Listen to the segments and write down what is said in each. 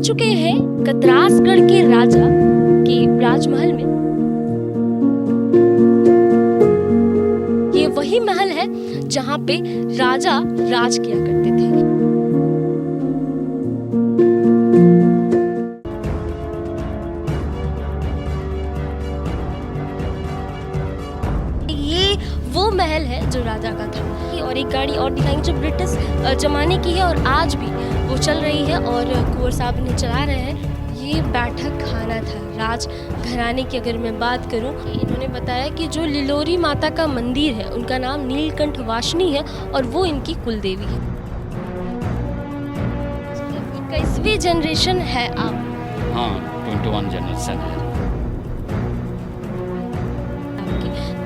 चुके हैं कतरासगढ़ के राजा के राजमहल में। ये वही महल है जहां पे राजा राज किया करते थे। ये वो महल है जो राजा का था। और एक गाड़ी और दिखाएंगे जो ब्रिटिश जमाने की है और आज भी वो चल रही है और कुंवर साहब ने चला रहे हैं। ये बैठक खाना था राज घराने की। अगर मैं बात करूं, इन्होंने बताया कि जो लिलोरी माता का मंदिर है उनका नाम नीलकंठ वासनी है और वो इनकी कुलदेवी है। 21वीं जनरेशन है आप? हाँ, 21 जनरेशन है।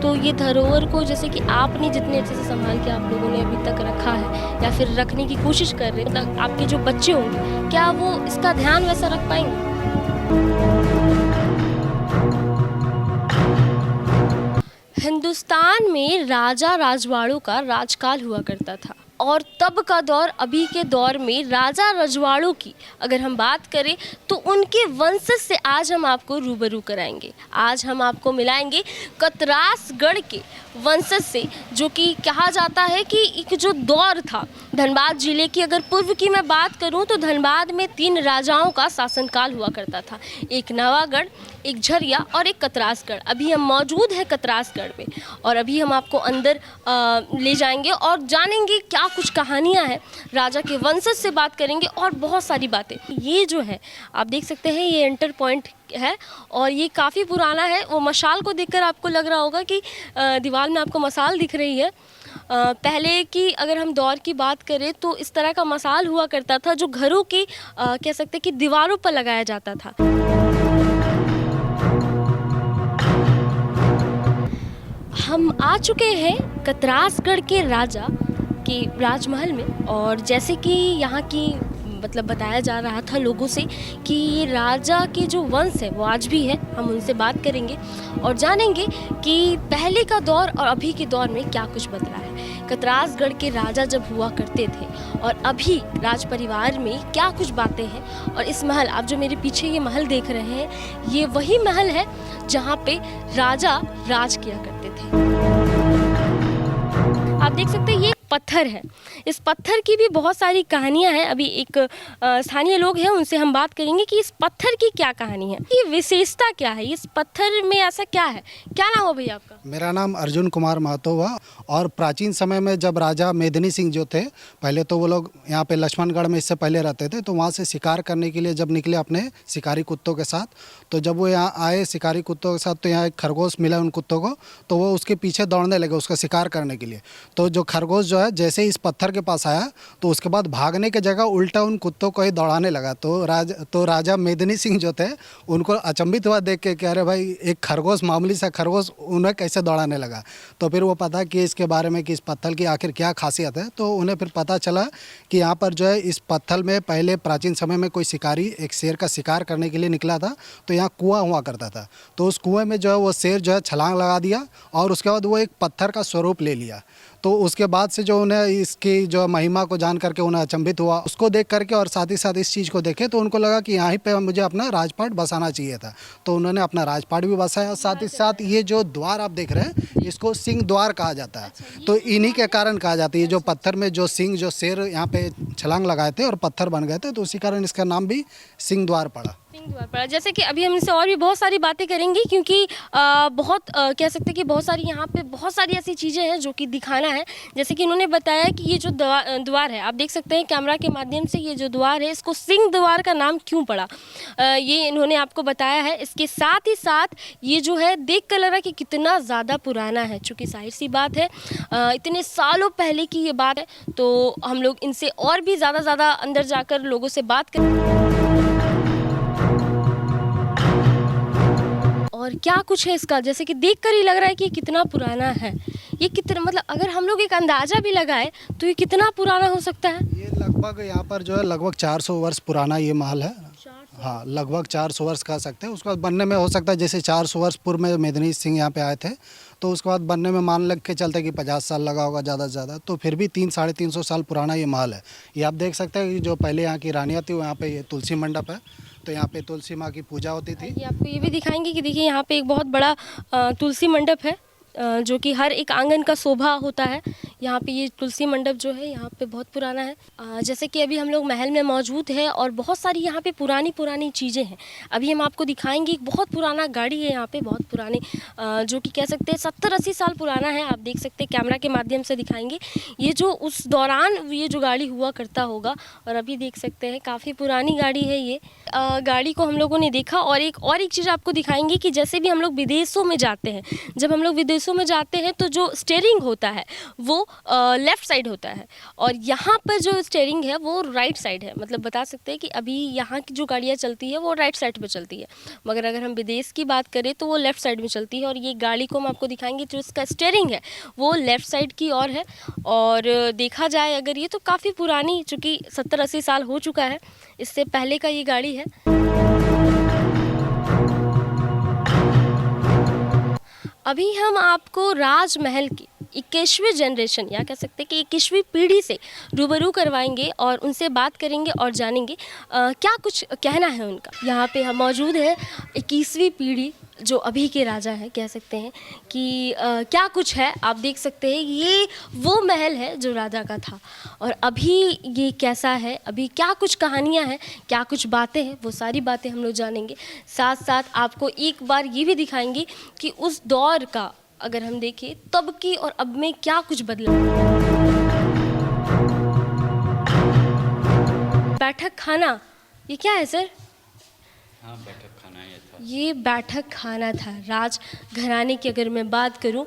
तो ये धरोहर को जैसे कि आपने जितने अच्छे से संभाल के आप लोगों ने अभी तक रखा है या फिर रखने की कोशिश कर रहे हैं, मतलब आपके जो बच्चे होंगे क्या वो इसका ध्यान वैसा रख पाएंगे? हिंदुस्तान में राजा राजवाड़ों का राजकाल हुआ करता था और तब का दौर अभी के दौर में राजा रजवाड़ों की अगर हम बात करें तो उनके वंशज से आज हम आपको रूबरू कराएंगे। आज हम आपको मिलाएंगे कतरासगढ़ के वंशज से, जो कि कहा जाता है कि एक जो दौर था धनबाद जिले की। अगर पूर्व की मैं बात करूं तो धनबाद में 3 राजाओं का शासनकाल हुआ करता था, एक नवागढ़, एक झरिया और एक कतरासगढ़। अभी हम मौजूद हैं कतरासगढ़ में और अभी हम आपको अंदर ले जाएंगे और जानेंगे क्या कुछ कहानियां हैं, राजा के वंशज से बात करेंगे और बहुत सारी बातें। ये जो है आप देख सकते हैं ये एंटर पॉइंट है और ये काफ़ी पुराना है। वो मशाल को देखकर आपको लग रहा होगा कि दीवार में आपको मसाल दिख रही है। पहले की अगर हम दौर की बात करें तो इस तरह का मसाल हुआ करता था जो घरों की कह सकते हैं कि दीवारों पर लगाया जाता था। हम आ चुके हैं कतरासगढ़ के राजा के राजमहल में और जैसे कि यहाँ की मतलब बताया जा रहा था लोगों से कि ये राजा के जो वंश है वो आज भी है। हम उनसे बात करेंगे और जानेंगे कि पहले का दौर और अभी के दौर में क्या कुछ बदला है। कतरासगढ़ के राजा जब हुआ करते थे और अभी राज परिवार में क्या कुछ बातें हैं। और इस महल, आप जो मेरे पीछे ये महल देख रहे हैं, ये वही महल है जहाँ पे राजा राज किया करते थे। आप देख सकते हैं ये पत्थर है। इस पत्थर की भी बहुत सारी कहानियां हैं। अभी एक स्थानीय लोग हैं उनसे हम बात करेंगे कि इस पत्थर की क्या कहानी है, ये विशेषता क्या है, इस पत्थर में ऐसा क्या है। क्या नाम हो भैया आपका? मेरा नाम अर्जुन कुमार महतो हुआ। और प्राचीन समय में जब राजा मेदिनी सिंह जो थे, पहले तो वो लोग यहाँ पे लक्ष्मणगढ़ में इससे पहले रहते थे, तो वहाँ से शिकार करने के लिए जब निकले अपने शिकारी कुत्तों के साथ, तो जब वो यहाँ आए शिकारी कुत्तों के साथ तो यहाँ एक खरगोश मिला उन कुत्तों को, तो वो उसके पीछे दौड़ने लगे उसका शिकार करने के लिए। तो जो खरगोश जो है जैसे इस पत्थर के पास आया तो उसके बाद भागने के जगह उल्टा उन कुत्तों को ही दौड़ाने लगा। तो राजा मेदिनी सिंह जो थे उनको अचंभित हुआ देख के कि अरे भाई, एक खरगोश, मामूली सा खरगोश उन्हें कैसे दौड़ाने लगा। तो फिर वो पता कि इसके बारे में कि इस पत्थर की आखिर क्या खासियत है, तो उन्हें फिर पता चला कि यहाँ पर जो है इस पत्थर में पहले प्राचीन समय में कोई शिकारी एक शेर का शिकार करने के लिए निकला था, तो यहाँ कुआं हुआ करता था। तो उस कुएं में जो है वो शेर जो है छलांग लगा दिया और उसके बाद वो एक पत्थर का स्वरूप ले लिया। तो उसके बाद से जो उन्हें इसकी जो महिमा को जान करके उन्हें अचंभित हुआ उसको देख करके, और साथ ही साथ इस चीज़ को देखे तो उनको लगा कि यहाँ पे मुझे अपना राजपाट बसाना चाहिए था। तो उन्होंने अपना राजपाट भी बसाया। साथ ही साथ ये जो द्वार आप देख रहे हैं इसको सिंह द्वार कहा जाता है। तो इन्हीं के कारण कहा जाता है, जो पत्थर में जो सिंह, जो शेर यहाँ पे छलांग लगाए थे और पत्थर बन गए थे, तो उसी कारण इसका नाम भी सिंह द्वार पड़ा। जैसे कि अभी हम इनसे और भी बहुत सारी बातें करेंगे क्योंकि बहुत कह सकते हैं कि बहुत सारी यहाँ पे बहुत सारी ऐसी चीज़ें हैं जो कि दिखाना है। जैसे कि इन्होंने बताया कि ये जो द्वार है, आप देख सकते हैं कैमरा के माध्यम से, ये जो द्वार है इसको सिंह द्वार का नाम क्यों पड़ा, ये इन्होंने आपको बताया है। इसके साथ ही साथ ये जो है देख कर लग रहा है कि कितना ज़्यादा पुराना है, चूँकि जाहिर सी बात है इतने सालों पहले की ये बात है। तो हम लोग इनसे और भी ज़्यादा अंदर जाकर लोगों से बात करें और क्या कुछ है इसका, जैसे कि देखकर ही लग रहा है कि कितना पुराना है। ये कितना, मतलब अगर हम लोग एक अंदाज़ा भी लगाए तो ये कितना पुराना हो सकता है? ये लगभग यहाँ पर जो है लगभग 400 वर्ष पुराना ये महल है। हाँ, लगभग 400 वर्ष कह सकते हैं। उसके बाद बनने में हो सकता है जैसे 400 वर्ष पूर्व में मेदिनी सिंह यहाँ पे आए थे, तो उसके बाद बनने में मान लग के चलते कि 50 साल लगा होगा ज़्यादा से ज़्यादा, तो फिर भी 300-350 साल पुराना ये महल है। ये आप देख सकते हैं कि जो पहले यहाँ की रानियाँ थी, वो यहाँ पे ये तुलसी मंडप है, तो यहाँ पे तुलसी माँ की पूजा होती थी। ये आपको ये भी दिखाएंगे कि देखिए यहाँ पे एक बहुत बड़ा तुलसी मंडप है, जो कि हर एक आंगन का शोभा होता है। यहाँ पे ये तुलसी मंडप जो है यहाँ पे बहुत पुराना है। जैसे कि अभी हम लोग महल में मौजूद है और बहुत सारी यहाँ पे पुरानी पुरानी चीज़ें हैं। अभी हम आपको दिखाएंगे एक बहुत पुराना गाड़ी है यहाँ पे, बहुत पुराने, जो कि कह सकते हैं 70-80 साल पुराना है। आप देख सकते हैं, कैमरा के माध्यम से दिखाएंगे ये जो उस दौरान ये जो गाड़ी हुआ करता होगा। और अभी देख सकते हैं काफ़ी पुरानी गाड़ी है ये। गाड़ी को हम लोगों ने देखा। और एक चीज़ आपको दिखाएंगे कि जैसे भी हम लोग विदेशों में जाते हैं, जब हम लोग विदेशों में जाते हैं तो जो स्टीयरिंग होता है वो लेफ़्ट साइड होता है, और यहाँ पर जो स्टीयरिंग है वो राइट साइड है। मतलब बता सकते हैं कि अभी यहाँ की जो गाड़ियाँ चलती है वो राइट साइड पे चलती है, मगर अगर हम विदेश की बात करें तो वो लेफ़्ट साइड में चलती है। और ये गाड़ी को हम आपको दिखाएंगे, जो इसका स्टीयरिंग है वो लेफ़्ट साइड की ओर है। और देखा जाए अगर ये तो काफ़ी पुरानी, चूँकि 70-80 साल हो चुका है, इससे पहले का ये गाड़ी है। अभी हम आपको राजमहल की 21वीं जनरेशन, या कह सकते हैं कि 21वीं पीढ़ी से रूबरू करवाएंगे और उनसे बात करेंगे और जानेंगे क्या कुछ कहना है उनका। यहाँ पे हम मौजूद है 21वीं पीढ़ी, जो अभी के राजा हैं, कह सकते हैं कि क्या कुछ है। आप देख सकते हैं ये वो महल है जो राजा का था, और अभी ये कैसा है, अभी क्या कुछ कहानियाँ हैं, क्या कुछ बातें हैं, वो सारी बातें हम लोग जानेंगे। साथ साथ आपको एक बार ये भी दिखाएंगे कि उस दौर का अगर हम देखें तब की और अब में क्या कुछ बदला। बैठक खाना, ये क्या है सर? हाँ, बैठक खाना ये था। ये बैठक खाना था राज घराने की। अगर मैं बात करूं,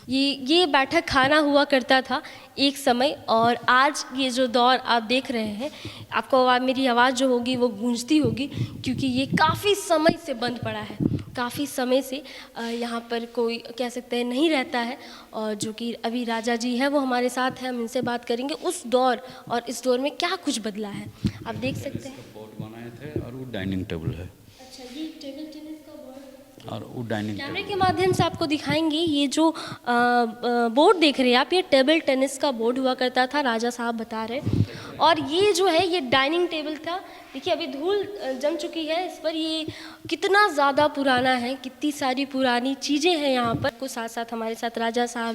ये बैठक खाना हुआ करता था एक समय, और आज ये जो दौर आप देख रहे हैं, आपको मेरी आवाज़ जो होगी वो गूंजती होगी, क्योंकि ये काफ़ी समय से बंद पड़ा है। काफ़ी समय से यहाँ पर कोई, कह सकते हैं, नहीं रहता है। और जो कि अभी राजा जी हैं वो हमारे साथ हैं, हम इनसे बात करेंगे उस दौर और इस दौर में क्या कुछ बदला है। आप देख सकते हैं बोर्ड बनाए थे, और वो डाइनिंग टेबल है। अच्छा, ये टेबल टेनिस का बोर्ड, और वो डाइनिंग कैमरे के माध्यम से आपको दिखाएंगे। ये जो बोर्ड देख रहे हैं आप, ये टेबल टेनिस का बोर्ड हुआ करता था, राजा साहब बता रहे। और ये जो है ये डाइनिंग टेबल था। देखिए अभी धूल जम चुकी है इस पर। ये कितना ज़्यादा पुराना है, कितनी सारी पुरानी चीज़ें हैं यहाँ पर। को साथ साथ हमारे साथ राजा साहब।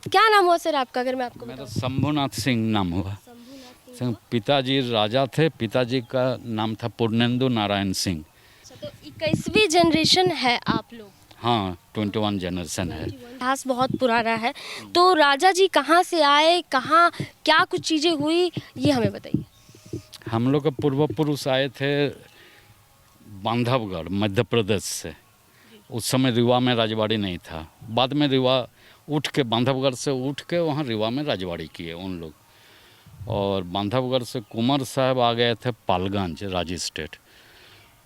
क्या नाम हुआ सर आपका, अगर मैं आपको मेरा बताऊं? शंभुनाथ सिंह नाम हुआ। पिताजी राजा थे, पिताजी का नाम था पूर्णेंदु नारायण सिंह। तो 21वीं जनरेशन है आप लोग? हाँ, 21 जनरेशन है। इतिहास बहुत पुराना है। तो राजा जी कहाँ से आए, कहाँ क्या कुछ चीज़ें हुई, ये हमें बताइए। हम लोग के पूर्व पुरुष आए थे बांधवगढ़, मध्य प्रदेश से। उस समय रीवा में राजवाड़ी नहीं था। बाद में रीवा उठ के, बांधवगढ़ से उठ के वहाँ रीवा में राजवाड़ी किए उन लोग। और बांधवगढ़ से कुंवर साहब आ गए थे पालगंज, राजी स्टेट।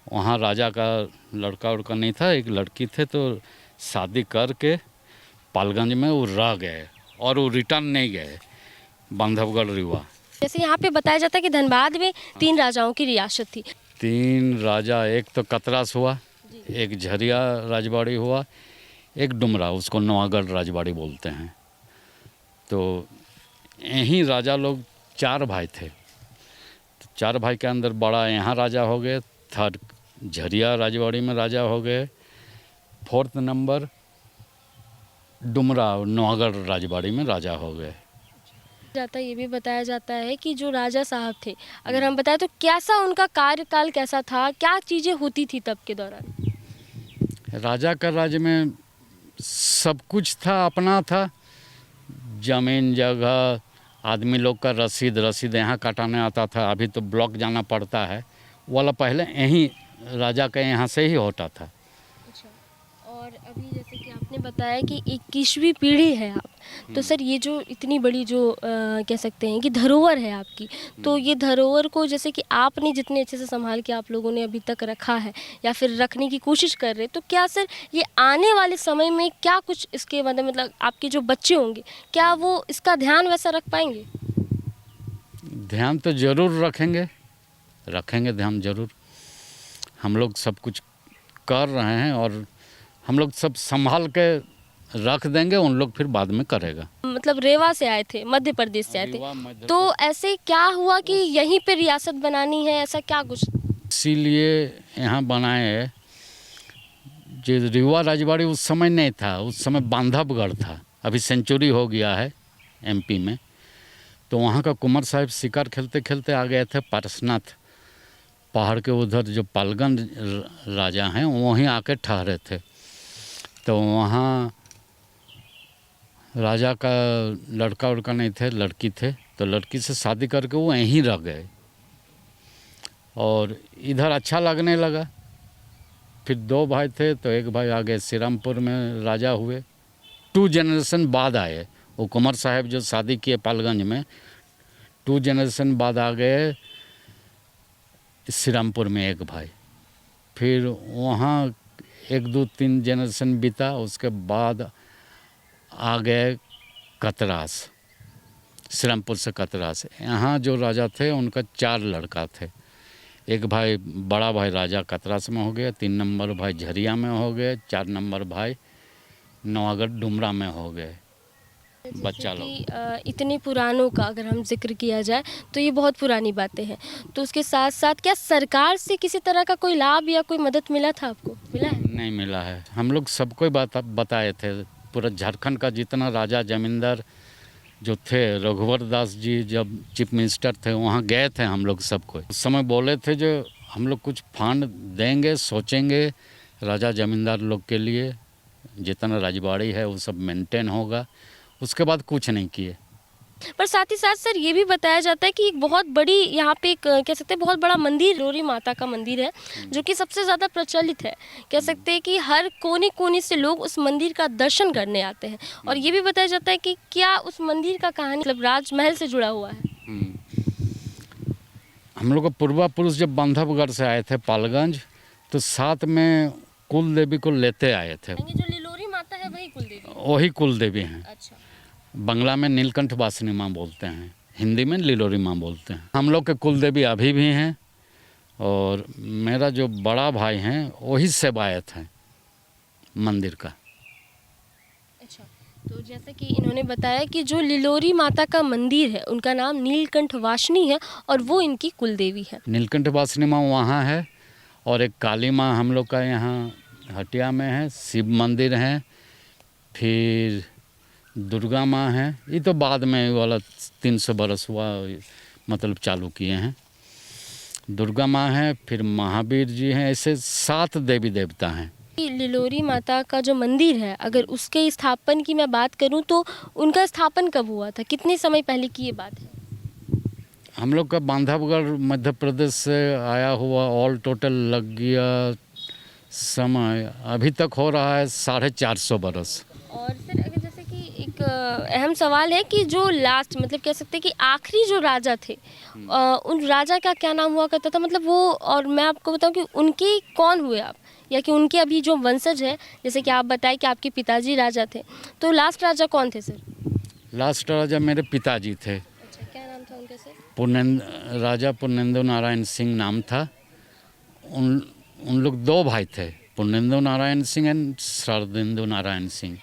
वहाँ राजा का लड़का उड़का नहीं था, एक लड़की थे, तो शादी करके पालगंज में वो रह गए और वो रिटर्न नहीं गए बांधवगढ़ रीवा। जैसे यहाँ पे बताया जाता है कि धनबाद में 3 राजाओं की रियासत थी। 3 राजा, एक तो कतरास हुआ, एक झरिया राजवाड़ी हुआ, एक डुमरा, उसको नवागढ़ राजवाड़ी बोलते हैं। तो यहीं राजा लोग 4 भाई थे। तो 4 भाई के अंदर बड़ा यहाँ राजा हो गए, 3rd झरिया राजवाड़ी में राजा हो गए, 4th नंबर डुमरा नवागढ़ राजवाड़ी में राजा हो गए। जाता ये भी बताया जाता है कि जो राजा साहब थे, अगर हम बताएं तो कैसा उनका कार्यकाल कैसा था, क्या चीज़ें होती थी तब के दौरान? राजा का राज्य में सब कुछ था, अपना था। जमीन जगह, आदमी लोग का रसीद यहाँ कटाने आता था। अभी तो ब्लॉक जाना पड़ता है, वाला पहले यहीं राजा के यहाँ से ही होता था। अच्छा, और अभी जैसे कि आपने बताया कि 21वीं पीढ़ी है आप, तो सर ये जो इतनी बड़ी जो कह सकते हैं कि धरोहर है आपकी, तो ये धरोहर को जैसे कि आपने जितने अच्छे से संभाल के आप लोगों ने अभी तक रखा है या फिर रखने की कोशिश कर रहे हैं, तो क्या सर ये आने वाले समय में क्या कुछ इसके मतलब आपके जो बच्चे होंगे, क्या वो इसका ध्यान वैसा रख पाएंगे? ध्यान तो ज़रूर रखेंगे ध्यान ज़रूर। हम लोग सब कुछ कर रहे हैं और हम लोग सब संभाल के रख देंगे, उन लोग फिर बाद में करेगा। मतलब रेवा से आए थे, मध्य प्रदेश से आए रीवा, थे, मध्य तो ऐसे क्या हुआ कि यहीं पे रियासत बनानी है, ऐसा क्या कुछ? इसीलिए यहाँ बनाए है। जो रीवा राजबाड़ी उस समय नहीं था, उस समय बांधवगढ़ था, अभी सेंचुरी हो गया है एमपी में। तो वहाँ का कुंवर साहब शिकार खेलते खेलते आ गए थे पारसनाथ पहाड़ के उधर, जो पालगन राजा हैं वहीं आके ठहरे थे। तो वहाँ राजा का लड़का उड़का नहीं थे, लड़की थे, तो लड़की से शादी करके वो यहीं रह गए और इधर अच्छा लगने लगा। फिर 2 भाई थे, तो एक भाई आ गए श्रीरामपुर में राजा हुए। 2 जनरेशन बाद आए वो कुंवर साहब जो शादी किए पालगंज में, 2 जनरेशन बाद आ गए श्रीरामपुर में एक भाई। फिर वहाँ 1 2 3 जनरेशन बीता, उसके बाद आ गए कतरास, श्रीरामपुर से कतरास। यहाँ जो राजा थे उनका 4 लड़का थे। एक भाई बड़ा भाई राजा कतरास में हो गया, 3 नंबर भाई झरिया में हो गए, 4 नंबर भाई नवागढ़ डुमरा में हो गए बच्चा लोग। इतने पुरानों का अगर हम जिक्र किया जाए तो ये बहुत पुरानी बातें हैं। तो उसके साथ साथ क्या सरकार से किसी तरह का कोई लाभ या कोई मदद मिला था आपको? मिला है? नहीं मिला है। हम लोग सबको बताए थे, पूरा झारखंड का जितना राजा जमींदार जो थे, रघुवर दास जी जब चीफ मिनिस्टर थे वहाँ गए थे हम लोग सबको। उस समय बोले थे जो हम लोग कुछ फंड देंगे, सोचेंगे राजा जमींदार लोग के लिए, जितना राजबाड़ी है वो सब मेंटेन होगा। उसके बाद कुछ नहीं किए। पर साथ ही साथ सर ये भी बताया जाता है कि एक बहुत बड़ी यहाँ पे एक कह सकते हैं बहुत बड़ा मंदिर, लोरी माता का मंदिर है, जो कि सबसे ज़्यादा प्रचलित है। कह सकते हैं कि हर कोने कोने से लोग उस मंदिर का दर्शन करने आते हैं। और ये भी बताया जाता है कि क्या उस मंदिर का कहानी मतलब राजमहल से जुड़ा हुआ है? हम लोग का पूर्वा पुरुष जब बांधवगढ़ से आए थे पालगंज, तो साथ में कुल देवी को लेते आए थे। जो लिलोरी माता है वही कुल देवी? वही कुल देवी हैं। अच्छा। बंगला में नीलकंठ वासिनी माँ बोलते हैं, हिंदी में लिलोरी माँ बोलते हैं। हम लोग के कुल देवी अभी भी हैं और मेरा जो बड़ा भाई हैं वही सेवायत हैं मंदिर का। अच्छा, तो जैसे कि इन्होंने बताया कि जो लिलोरी माता का मंदिर है उनका नाम नीलकंठ वासिनी है और वो इनकी कुल देवी है। नीलकंठ वासिनी माँ वहाँ है और एक काली माँ हम लोग का यहाँ हटिया में है, शिव मंदिर है, फिर दुर्गा माँ है। ये तो बाद में वाला 300 बरस हुआ मतलब चालू किए हैं। दुर्गा माँ है, फिर महावीर जी हैं, ऐसे 7 देवी देवता हैं। लिलोरी माता का जो मंदिर है, अगर उसके स्थापन की मैं बात करूं तो उनका स्थापन कब हुआ था, कितने समय पहले की ये बात है? हम लोग का बांधवगढ़ मध्य प्रदेश से आया हुआ ऑल टोटल लग गया समय, अभी तक हो रहा है 450 बरस। और सर अगर जैसे कि एक अहम सवाल है कि जो लास्ट मतलब कह सकते हैं कि आखिरी जो राजा थे, उन राजा का क्या नाम हुआ करता था, मतलब वो, और मैं आपको बताऊं कि उनके कौन हुए आप, या कि उनके अभी जो वंशज है, जैसे कि आप बताएं कि आपके पिताजी राजा थे, तो लास्ट राजा कौन थे सर? लास्ट राजा मेरे पिताजी थे। अच्छा, क्या नाम था उनका सर? राजा पुण्येंद्र नारायण सिंह नाम था। उन लोग 2 भाई थे, पुण्येंद्र नारायण सिंह एंड शरदेंदु नारायण सिंह।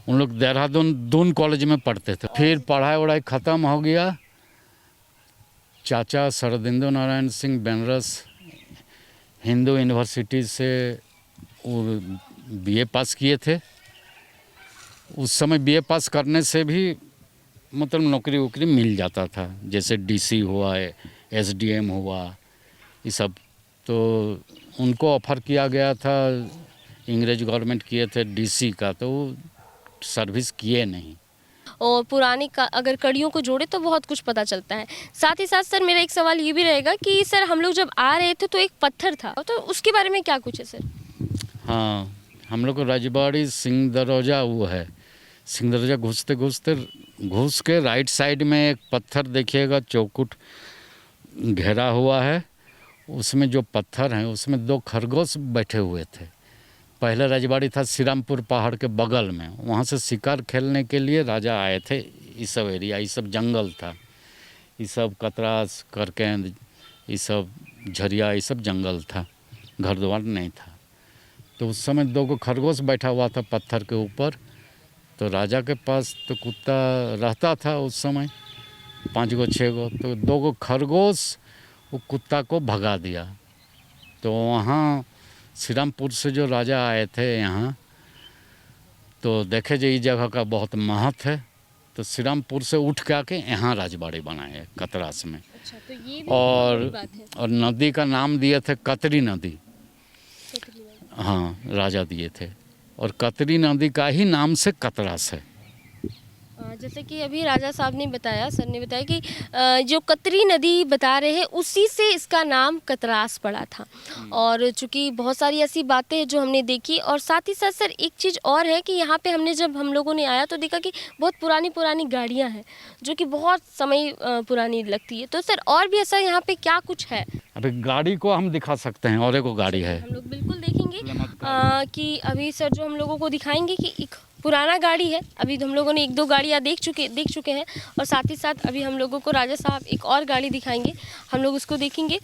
उन लोग देहरादून दून कॉलेज में पढ़ते थे। फिर पढ़ाई वढ़ाई ख़त्म हो गया। चाचा शरदेंदु नारायण सिंह बनारस हिंदू यूनिवर्सिटी से वो बीए पास किए थे। उस समय बीए पास करने से भी मतलब नौकरी वोकरी मिल जाता था, जैसे डीसी हुआ, एसडीएम हुआ, ये सब। तो उनको ऑफ़र किया गया था, अंग्रेज गवर्नमेंट किए थे डीसी का, तो वो सर्विस किए नहीं। और पुरानी का अगर कड़ियों को जोड़े तो बहुत कुछ पता चलता है। साथ ही साथ सर मेरा एक सवाल ये भी रहेगा कि सर हम लोग जब आ रहे थे तो एक पत्थर था, तो उसके बारे में क्या कुछ है सर? हाँ, हम लोग को राजबाड़ी सिंह दरवाजा वो है। सिंह दरवाजा घुस के राइट साइड में एक पत्थर देखिएगा, चौकुट घेरा हुआ है। उसमें जो पत्थर हैं उसमें 2 खरगोश बैठे हुए थे। पहले राजबाड़ी था श्रीरामपुर पहाड़ के बगल में, वहाँ से शिकार खेलने के लिए राजा आए थे। ये सब एरिया, ये सब जंगल था। ये सब कतरास करके, ये सब झरिया, ये सब जंगल था, घर द्वार नहीं था। तो उस समय 2 खरगोश बैठा हुआ था पत्थर के ऊपर। तो राजा के पास तो कुत्ता रहता था उस समय 5 6 तो 2 खरगोश वो कुत्ता को भगा दिया। तो वहाँ श्रीरामपुर से जो राजा आए थे यहाँ, तो देखे जो इस जगह का बहुत महत्व है, तो श्रीरामपुर से उठ के आके यहाँ राजबाड़ी बनाए कतरास में। अच्छा, तो ये भी और बड़ी बात है। और नदी का नाम दिए थे कतरी नदी। हाँ, राजा दिए थे, और कतरी नदी का ही नाम से कतरास है। जैसे कि अभी राजा साहब ने बताया, सर ने बताया कि जो कतरी नदी बता रहे हैं उसी से इसका नाम कतरास पड़ा था। और चूंकि बहुत सारी ऐसी बातें हैं जो हमने देखी, और साथ ही साथ सर एक चीज़ और है कि यहाँ पे हमने जब हम लोगों ने आया तो देखा कि बहुत पुरानी पुरानी गाड़ियाँ हैं जो कि बहुत समय पुरानी लगती है। तो सर और भी ऐसा यहाँ पे क्या कुछ है? अभी गाड़ी को हम दिखा सकते हैं, और एक गाड़ी है, हम लोग बिल्कुल देखेंगे कि अभी सर जो हम लोगों को दिखाएंगे कि एक पुराना गाड़ी है। अभी हम लोगों ने 1-2 गाड़ियाँ देख चुके हैं, और साथ ही साथ अभी हम लोगों को राजा साहब एक और गाड़ी दिखाएंगे, हम लोग उसको देखेंगे।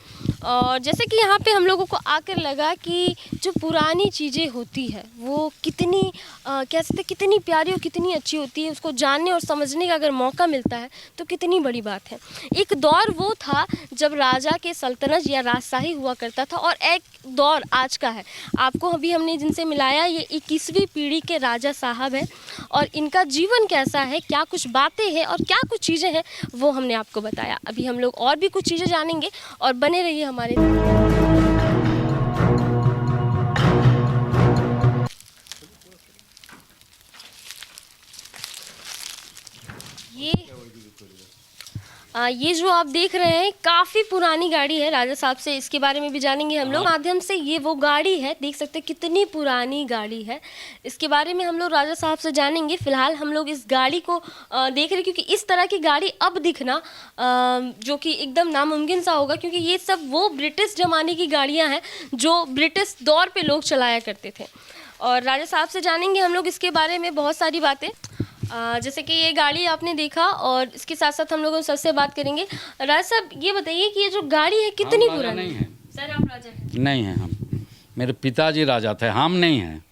और जैसे कि यहाँ पे हम लोगों को आकर लगा कि जो पुरानी चीज़ें होती है वो कितनी कह सकते कितनी प्यारी और कितनी अच्छी होती है, उसको जानने और समझने का अगर मौका मिलता है तो कितनी बड़ी बात है। एक दौर वो था जब राजा के सल्तनत या राजशाही हुआ करता था, और एक दौर आज का है। आपको अभी हमने जिनसे मिलाया ये 21वीं पीढ़ी के राजा साहब हैं, और इनका जीवन कैसा है, क्या कुछ बातें हैं और क्या कुछ चीज़ें हैं वो हमने आपको बताया। अभी हम लोग और भी कुछ चीज़ें जानेंगे, और बने रहिए हमारे ये जो आप देख रहे हैं काफ़ी पुरानी गाड़ी है राजा साहब से, इसके बारे में भी जानेंगे हम लोग माध्यम से। ये वो गाड़ी है, देख सकते हैं कितनी पुरानी गाड़ी है, इसके बारे में हम लोग राजा साहब से जानेंगे। फिलहाल हम लोग इस गाड़ी को देख रहे हैं, क्योंकि इस तरह की गाड़ी अब दिखना जो कि एकदम नामुमकिन सा होगा, क्योंकि ये सब वो ब्रिटिश ज़माने की गाड़ियाँ हैं जो ब्रिटिश दौर पर लोग चलाया करते थे। और राजा साहब से जानेंगे हम लोग इसके बारे में बहुत सारी बातें। जैसे कि ये गाड़ी आपने देखा, और इसके साथ साथ हम लोग सबसे बात करेंगे। राजा साहब ये बताइए कि ये जो गाड़ी है कितनी पुरानी है? सर आप राजा हैं? नहीं है, हम मेरे पिताजी राजा थे, हम नहीं हैं।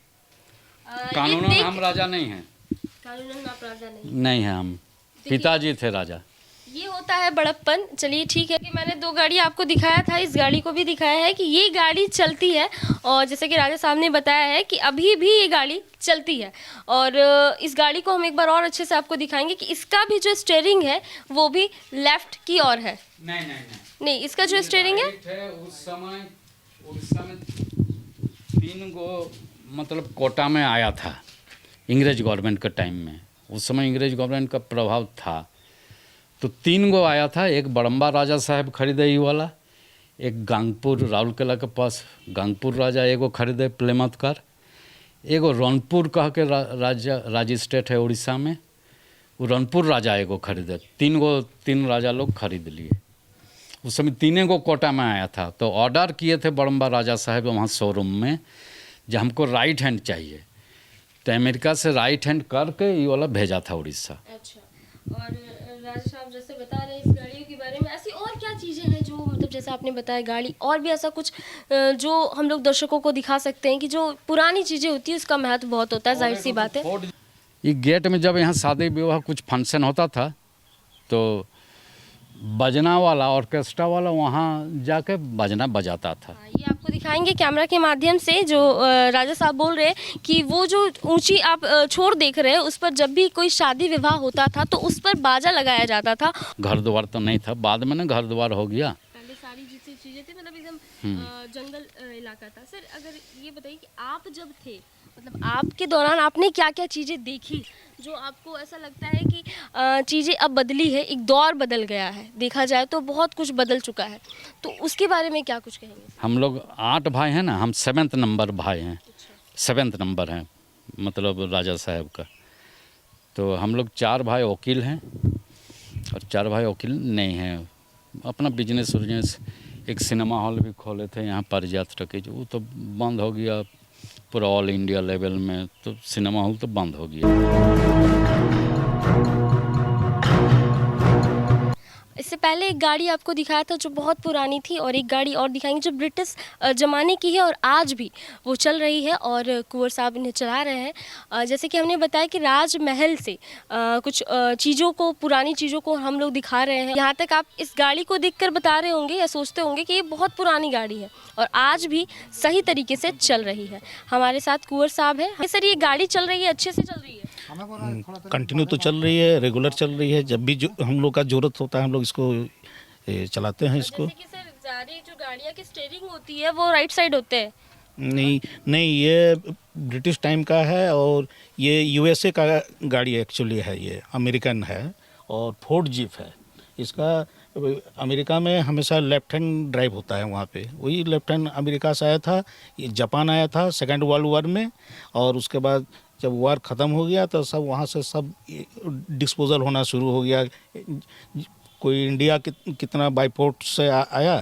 कानूनन हम राजा नहीं हैं। कानूनन आप राजा नहीं है, हम पिताजी थे राजा। ये होता है बड़प्पन। चलिए ठीक है कि मैंने 2 गाड़ी आपको दिखाया था, इस गाड़ी को भी दिखाया है कि ये गाड़ी चलती है, और जैसे कि राजा साहब ने बताया है कि अभी भी ये गाड़ी चलती है। और इस गाड़ी को हम एक बार और अच्छे से आपको दिखाएंगे कि इसका भी जो स्टीयरिंग है वो भी लेफ्ट की ओर है। नहीं, इसका जो स्टीयरिंग है उस समय 3 गो मतलब कोटा में आया था इंग्रेज गवर्नमेंट के टाइम में। उस समय इंग्रेज गवर्नमेंट का प्रभाव था, तो 3 गो आया था। एक बड़म्बा राजा साहब खरीदे ये वाला, एक गांगपुर राउरकेला के पास गांगपुर राजा एगो खरीदे प्लेमथ कार, एगो रौनपुर कह के राज्य स्टेट है उड़ीसा में, वो रौनपुर राजा एगो खरीदे। 3 राजा लोग खरीद लिए। उस समय 3 गो कोटा में आया था, तो ऑर्डर किए थे बड़म्बा राजा साहब वहाँ शोरूम में, जो हमको राइट हैंड चाहिए, तो अमेरिका से राइट हैंड करके ये वाला भेजा था उड़ीसा। अच्छा, और राजा साहब जैसे बता रहे हैं इस गाड़ियों के बारे में, ऐसी और क्या चीज़ें हैं जो मतलब जैसे आपने बताया गाड़ी, और भी ऐसा कुछ जो हम लोग दर्शकों को दिखा सकते हैं कि जो पुरानी चीज़ें होती है उसका महत्व बहुत होता है, जाहिर सी बात है। ये गेट में जब यहाँ शादी विवाह कुछ फंक्शन होता था, तो बजना वाला ऑर्केस्ट्रा वाला वहाँ जाके बजना बजाता था। ये आपको दिखाएंगे कैमरा के माध्यम से, जो राजा साहब बोल रहे हैं कि वो जो ऊंची आप छोर देख रहे हैं उस पर जब भी कोई शादी विवाह होता था तो उस पर बाजा लगाया जाता था। घर द्वार तो नहीं था, बाद में ना घर द्वार हो गया। पहले सारी जितनी चीज़ें थी मतलब एकदम जंगल इलाका था। सर अगर ये बताइए कि आप जब थे, मतलब आपके दौरान आपने क्या क्या चीज़ें देखी जो आपको ऐसा लगता है कि चीज़ें अब बदली है, एक दौर बदल गया है, देखा जाए तो बहुत कुछ बदल चुका है, तो उसके बारे में क्या कुछ कहेंगे? हम लोग 8 भाई हैं ना, हम 7th नंबर भाई हैं। 7th नंबर हैं मतलब राजा साहब का। तो हम लोग 4 भाई वकील हैं और 4 भाई वकील नहीं हैं। अपना बिजनेस उजनेस, एक सिनेमा हॉल भी खोले थे यहाँ पारिजात टकीज, वो तो बंद हो गया पूरा ऑल इंडिया लेवल में, तो सिनेमा हॉल तो बंद हो गया। इससे पहले एक गाड़ी आपको दिखाया था जो बहुत पुरानी थी, और एक गाड़ी और दिखाएंगे जो ब्रिटिश ज़माने की है और आज भी वो चल रही है और कुंवर साहब इन्हें चला रहे हैं। जैसे कि हमने बताया कि राजमहल से कुछ चीज़ों को, पुरानी चीज़ों को हम लोग दिखा रहे हैं। यहाँ तक आप इस गाड़ी को देखकर बता रहे होंगे या सोचते होंगे कि ये बहुत पुरानी गाड़ी है और आज भी सही तरीके से चल रही है। हमारे साथ कुंवर साहब है। सर, ये गाड़ी चल रही है, अच्छे से चल रही है? कंटिन्यू तो चल रही है, रेगुलर चल रही है। जब भी जो हम लोग का ज़रूरत होता है हम लोग इसको चलाते हैं इसको। जैसे कि सर, सारी जो गाड़ियाँ की स्टीयरिंग होती है वो राइट साइड होते हैं? नहीं नहीं, ये ब्रिटिश टाइम का है और ये यूएसए का गाड़ी एक्चुअली है, ये अमेरिकन है और फोर्ड जीप है। इसका अमेरिका में हमेशा लेफ्ट हैंड ड्राइव होता है वहाँ पे। वही लेफ्ट हैंड अमेरिका से आया था, ये जापान आया था सेकेंड वर्ल्ड वॉर में, और उसके बाद जब वार ख़त्म हो गया तो सब वहाँ से सब डिस्पोजल होना शुरू हो गया। कोई इंडिया कितना बाईपोर्ट से आया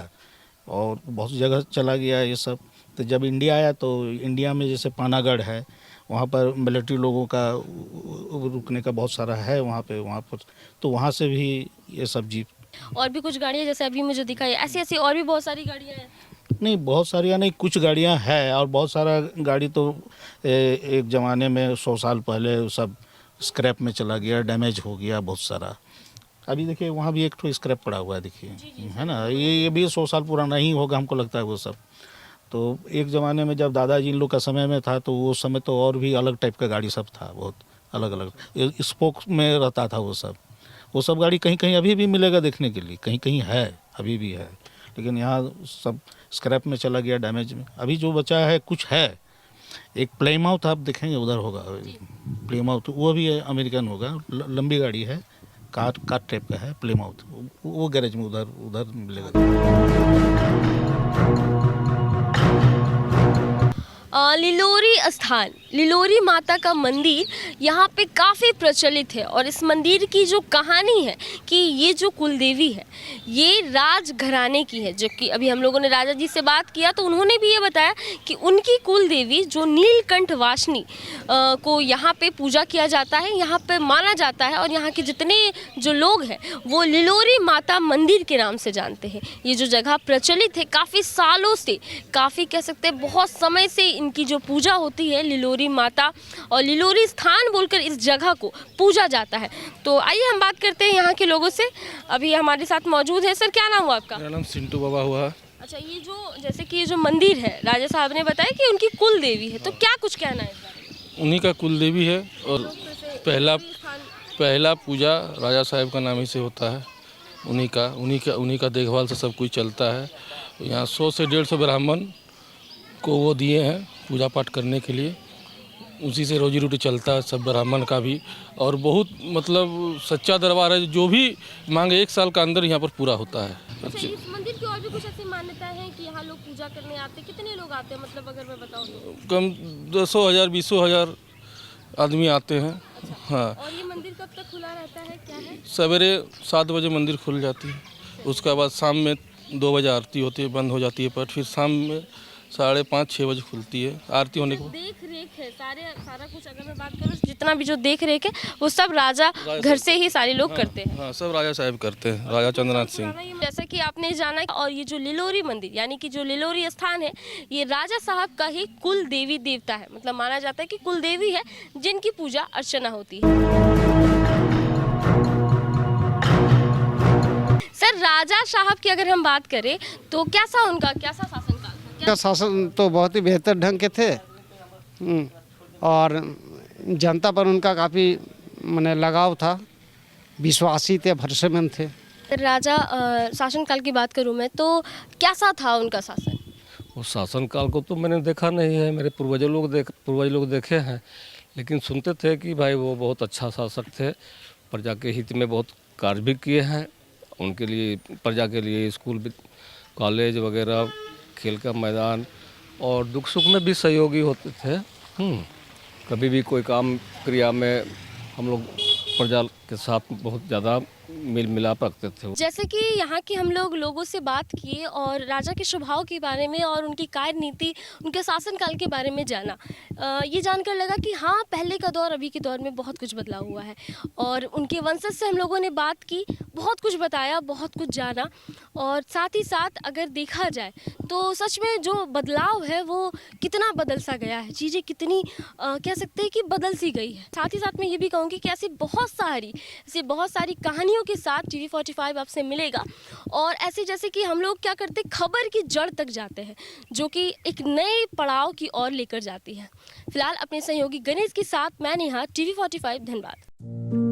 और बहुत जगह चला गया ये सब। तो जब इंडिया आया तो इंडिया में जैसे पानागढ़ है, वहाँ पर मिलिट्री लोगों का रुकने का बहुत सारा है वहाँ पर, तो वहाँ से भी ये सब जीप। और भी कुछ गाड़ियाँ जैसे अभी मुझे दिखाई, ऐसी ऐसी और भी बहुत सारी गाड़ियाँ हैं? नहीं, बहुत सारियाँ नहीं, कुछ गाड़ियाँ हैं और बहुत सारा गाड़ी तो एक ज़माने में 100 साल पहले सब स्क्रैप में चला गया, डैमेज हो गया बहुत सारा। अभी देखिए वहाँ भी एक तो स्क्रैप पड़ा हुआ है, देखिए, है ना। ये भी 100 साल पुराना ही होगा हमको लगता है वो सब। तो एक ज़माने में जब दादाजी इन लोग का समय में था तो वो समय तो और भी अलग टाइप का गाड़ी सब था, बहुत अलग अलग स्पोक में रहता था वो सब गाड़ी। कहीं कहीं अभी भी मिलेगा देखने के लिए, कहीं कहीं है, अभी भी है, लेकिन यहाँ सब स्क्रैप में चला गया, डैमेज में। अभी जो बचा है कुछ है, एक प्लेमाउथ आप देखेंगे उधर होगा, प्लेमाउथ वो भी है, अमेरिकन होगा, लंबी गाड़ी है, कार टाइप का है प्लेमाउथ, वो गैरेज में उधर मिलेगा। लिलोरी स्थान, लिलोरी माता का मंदिर यहाँ पे काफ़ी प्रचलित है और इस मंदिर की जो कहानी है कि ये जो कुलदेवी है ये राजघराने की है। जबकि अभी हम लोगों ने राजा जी से बात किया तो उन्होंने भी ये बताया कि उनकी कुलदेवी जो नीलकंठ वासनी को यहाँ पे पूजा किया जाता है, यहाँ पे माना जाता है और यहाँ के जितने जो लोग हैं वो लिलोरी माता मंदिर के नाम से जानते हैं। ये जो जगह प्रचलित है काफ़ी सालों से, काफ़ी कह सकते हैं बहुत समय से इनकी जो पूजा होती है लिलोरी माता, और लिलोरी स्थान बोलकर इस जगह को पूजा जाता है। तो आइए हम बात करते हैं यहाँ के लोगों से। अभी हमारे साथ मौजूद है। सर, क्या नाम हुआ आपका? मेरा नाम सिंटू बाबा हुआ है। अच्छा, ये जो जैसे कि ये जो मंदिर है राजा साहब ने बताया कि उनकी कुल देवी है, तो क्या कुछ कहना है इस बारे में? उन्हीं का कुल देवी है और पहला पूजा राजा साहब का नाम ही से होता है। उन्हीं का देखभाल से सब कुछ चलता है। यहाँ 100 से 150 ब्राह्मण को वो दिए हैं पूजा पाठ करने के लिए, उसी से रोजी रोटी चलता है सब ब्राह्मण का भी। और बहुत मतलब सच्चा दरबार है, जो भी मांगे 1 साल का अंदर यहाँ पर पूरा होता है। अच्छा, इस मंदिर की और भी कुछ ऐसी मान्यता है कि यहाँ लोग पूजा करने आते हैं? कितने लोग आते हैं, मतलब अगर मैं बताऊँ तो? कम 10,000 20,000 आदमी आते हैं। हाँ। और ये मंदिर कब तक खुला रहता है, क्या है? सवेरे 7 बजे मंदिर खुल जाती है, उसके बाद शाम में 2 बजे आरती होती है, बंद हो जाती है पट, फिर शाम में 5:30-6 बजे खुलती है आरती होने के बाद। देख रेख है सारा कुछ, अगर मैं बात करूँ जितना भी जो देख रेख है वो सब राजा घर से ही सारे लोग करते हैं। हाँ, सब राजा साहब करते हैं, राजा चंद्रनाथ सिंह। जैसा कि आपने जाना, और ये जो लिलोरी मंदिर यानी कि जो लिलोरी स्थान है ये राजा साहब का ही कुल देवी देवता है, मतलब माना जाता है कि कुल देवी है जिनकी पूजा अर्चना होती है। सर, राजा साहब की अगर हम बात करें तो कैसा शासनकाल था? का शासन तो बहुत ही बेहतर ढंग के थे और जनता पर उनका काफ़ी माने लगाव था, विश्वासी थे, भरोसेमंद थे। राजा शासनकाल की बात करूं मैं तो कैसा था उनका शासन? वो शासनकाल को तो मैंने देखा नहीं है, मेरे पूर्वज लोग देखे हैं, लेकिन सुनते थे कि भाई वो बहुत अच्छा शासक थे, प्रजा के हित में बहुत कार्य भी किए हैं। उनके लिए, प्रजा के लिए स्कूल कॉलेज वगैरह, खेल का मैदान और दुख सुख में भी सहयोगी होते थे। कभी भी कोई काम क्रिया में हम लोग प्रजा के साथ बहुत ज़्यादा मिल मिलाप रखते थे। जैसे कि यहाँ के हम लोगों से बात किए और राजा के स्वभाव के बारे में और उनकी कार्य नीति, उनके शासनकाल के बारे में जाना। ये जानकर लगा कि हाँ, पहले का दौर अभी के दौर में बहुत कुछ बदलाव हुआ है। और उनके वंशज से हम लोगों ने बात की, बहुत कुछ बताया, बहुत कुछ जाना। और साथ ही साथ अगर देखा जाए तो सच में जो बदलाव है वो कितना बदल सा गया है, चीज़ें कितनी कह सकते हैं कि बदल सी गई है। साथ ही साथ मैं ये भी कहूँगी कि ऐसी बहुत सारी कहानियों के साथ TV45 आपसे मिलेगा। और ऐसे जैसे कि हम लोग क्या करते, खबर की जड़ तक जाते हैं, जो कि एक नए पड़ाव की ओर लेकर जाती है। फिलहाल अपने सहयोगी गणेश के साथ मैं नेहा, TV45 धनबाद।